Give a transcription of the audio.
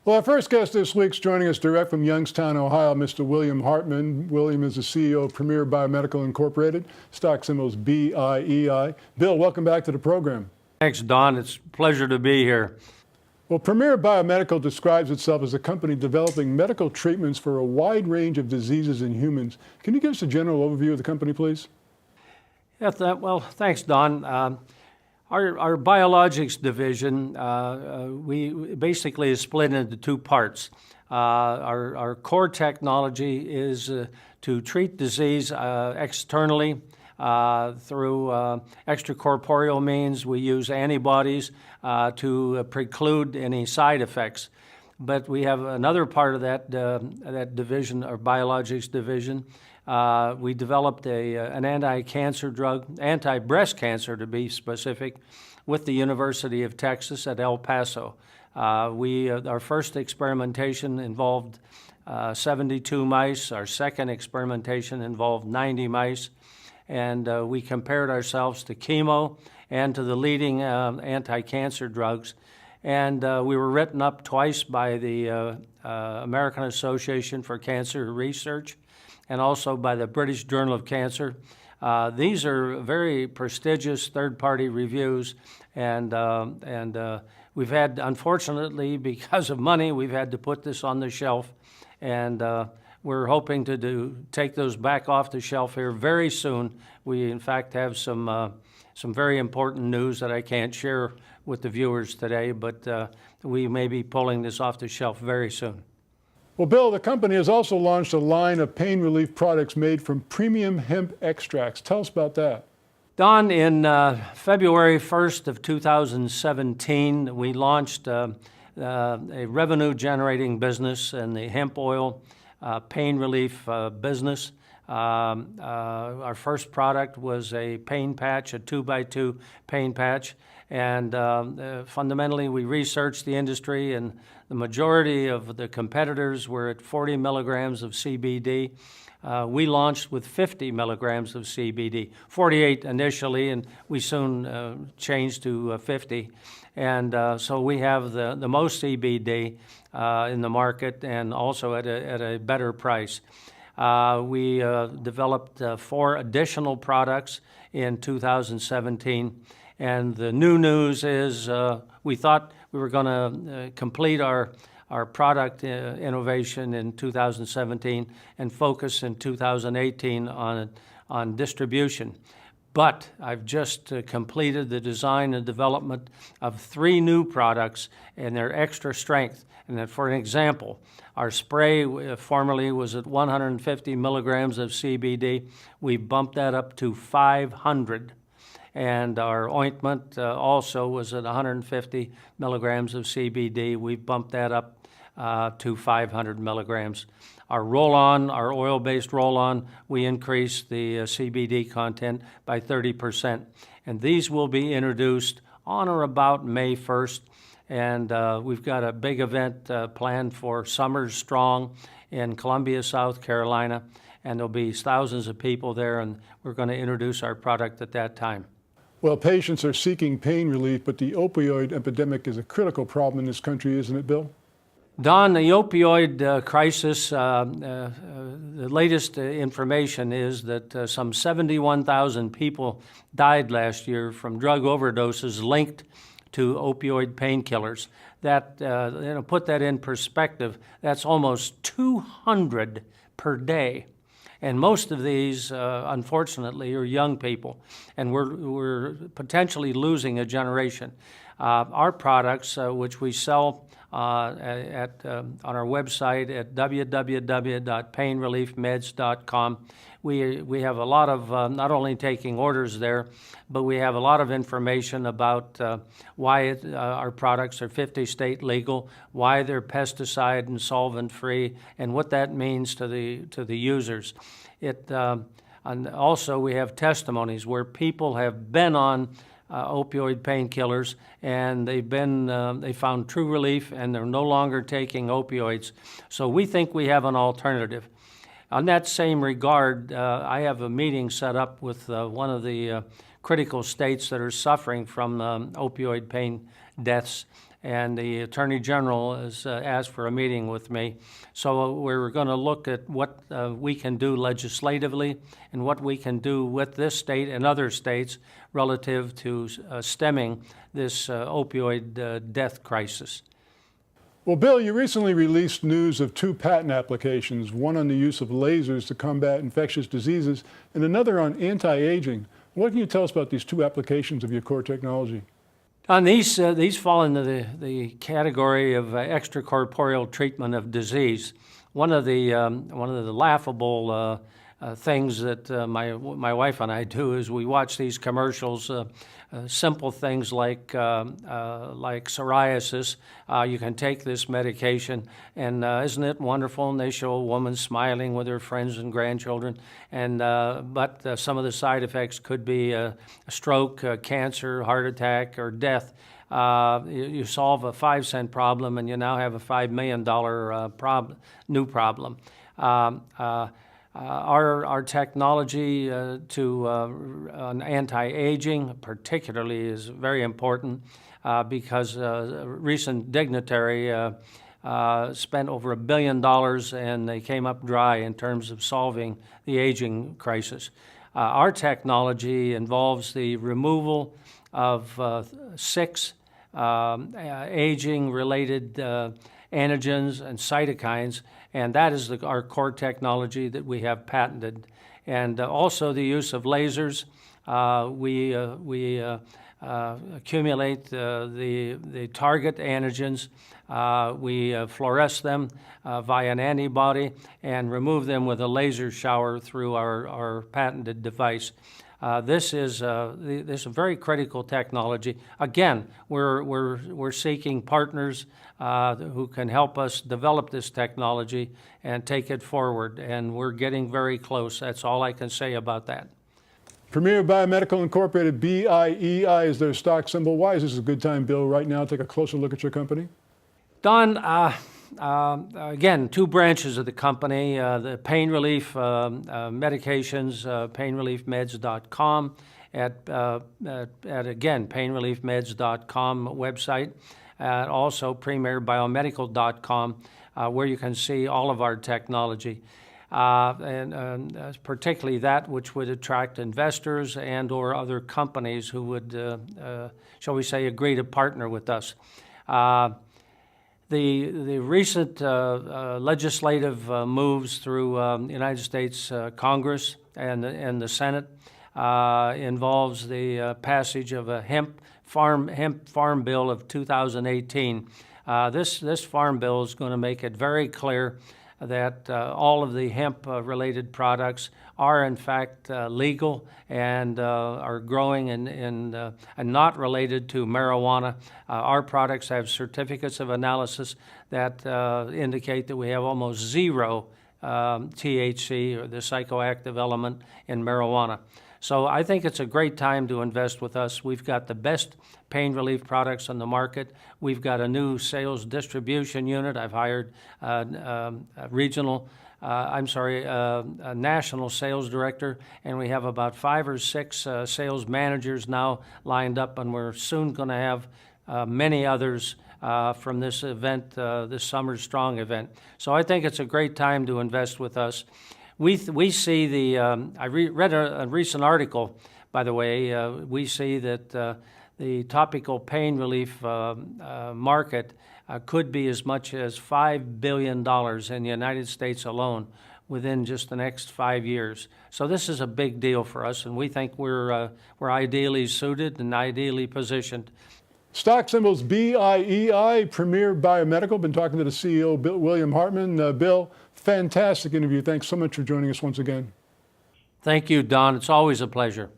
Well, our first guest this week's joining us direct from Youngstown, Ohio, Mr. William Hartman. William is the CEO of Premier Biomedical Incorporated, stock symbols BIEI. Bill, welcome back to the program. Thanks, Don. It's a pleasure to be here. Well, Premier Biomedical describes itself as a company developing medical treatments for a wide range of diseases in humans. Can you give us a general overview of the company, please? Yeah, well, thanks, Don. Our biologics division, we basically is split into two parts. Our core technology is to treat disease externally through extracorporeal means. We use antibodies to preclude any side effects. But we have another part of that division, our biologics division. We developed an anti-cancer drug, anti-breast cancer to be specific, with the University of Texas at El Paso. Our first experimentation involved 72 mice. Our second experimentation involved 90 mice. And we compared ourselves to chemo and to the leading anti-cancer drugs. And we were written up twice by the American Association for Cancer Research and also by the British Journal of Cancer. These are very prestigious third-party reviews, and we've had, unfortunately, because of money, we've had to put this on the shelf, and we're hoping to take those back off the shelf here very soon. We, in fact, have some very important news that I can't share with the viewers today, but we may be pulling this off the shelf very soon. Well, Bill, the company has also launched a line of pain relief products made from premium hemp extracts. Tell us about that. Don, in February 1st of 2017, we launched a revenue-generating business in the hemp oil pain relief business. Our first product was a pain patch, a 2x2 pain patch. And fundamentally, we researched the industry, and the majority of the competitors were at 40 milligrams of CBD. We launched with 50 milligrams of CBD, 48 initially, and we soon changed to 50. And so we have the most CBD in the market, and also at a better price. We developed 4 additional products in 2017. And the new news is we thought we were going to complete our product innovation in 2017 and focus in 2018 on distribution. But I've just completed the design and development of 3 new products, and they're extra strength. And for an example, our spray formerly was at 150 milligrams of CBD. We bumped that up to 500. And our ointment also was at 150 milligrams of CBD. We bumped that up to 500 milligrams. Our roll-on, our oil-based roll-on, we increased the CBD content by 30%. And these will be introduced on or about May 1st. And we've got a big event planned for Summers Strong in Columbia, South Carolina. And there'll be thousands of people there, and we're going to introduce our product at that time. Well, patients are seeking pain relief, but the opioid epidemic is a critical problem in this country, isn't it, Bill? Don, the opioid crisis, the latest information is that some 71,000 people died last year from drug overdoses linked to opioid painkillers. That, put that in perspective, that's almost 200 per day. And most of these, unfortunately, are young people, and we're potentially losing a generation. Our products, which we sell on our website at www.painreliefmeds.com, we have a lot of not only taking orders there, but we have a lot of information about why our products are 50-state legal, why they're pesticide and solvent-free, and what that means to the users. And also we have testimonies where people have been on opioid painkillers, and they found true relief, and they're no longer taking opioids. So we think we have an alternative. On that same regard, I have a meeting set up with one of the critical states that are suffering from opioid pain deaths, and the Attorney General has asked for a meeting with me. So we're going to look at what we can do legislatively and what we can do with this state and other states relative to stemming this opioid death crisis. Well, Bill, you recently released news of 2 patent applications, one on the use of lasers to combat infectious diseases and another on anti-aging. What can you tell us about these 2 applications of your core technology? On these fall into the category of extracorporeal treatment of disease. One of the laughable things that my wife and I do is we watch these commercials. Simple things like psoriasis. You can take this medication, and isn't it wonderful? And they show a woman smiling with her friends and grandchildren, and but some of the side effects could be a stroke, cancer, heart attack, or death. You solve a 5-cent problem, and you now have a $5 million new problem. Our technology on anti-aging particularly is very important because a recent dignitary spent over $1 billion and they came up dry in terms of solving the aging crisis. Our technology involves the removal of 6 aging-related antigens and cytokines, and that is our core technology that we have patented. And also the use of lasers. We accumulate the target antigens. We fluoresce them via an antibody and remove them with a laser shower through our patented device. This is a very critical technology. Again, we're seeking partners who can help us develop this technology and take it forward, and we're getting very close. That's all I can say about that. Premier Biomedical Incorporated, BIEI is their stock symbol. Why is this a good time, Bill, right now to take a closer look at your company? Don, again, 2 branches of the company, the pain relief medications, painreliefmeds.com, at again, painreliefmeds.com website, and also premierbiomedical.com, where you can see all of our technology, and particularly that which would attract investors and or other companies who would, shall we say, agree to partner with us. The recent legislative moves through the United States Congress and the Senate involves the passage of a hemp farm bill of 2018. This farm bill is going to make it very clear that all of the hemp-related products are in fact legal and are growing and not related to marijuana. Our products have certificates of analysis that indicate that we have almost 0 THC, or the psychoactive element, in marijuana. So I think it's a great time to invest with us. We've got the best pain relief products on the market. We've got a new sales distribution unit. I've hired a national sales director, and we have about 5 or 6 sales managers now lined up, and we're soon going to have many others from this event, this Summer Strong event. So I think it's a great time to invest with us. We see the, I read a recent article, by the way, we see that the topical pain relief market could be as much as $5 billion in the United States alone within just the next 5 years. So this is a big deal for us, and we think we're ideally suited and ideally positioned. Stock symbols BIEI, Premier Biomedical. Been talking to the CEO, William Hartman. Bill, fantastic interview. Thanks so much for joining us once again. Thank you, Don. It's always a pleasure.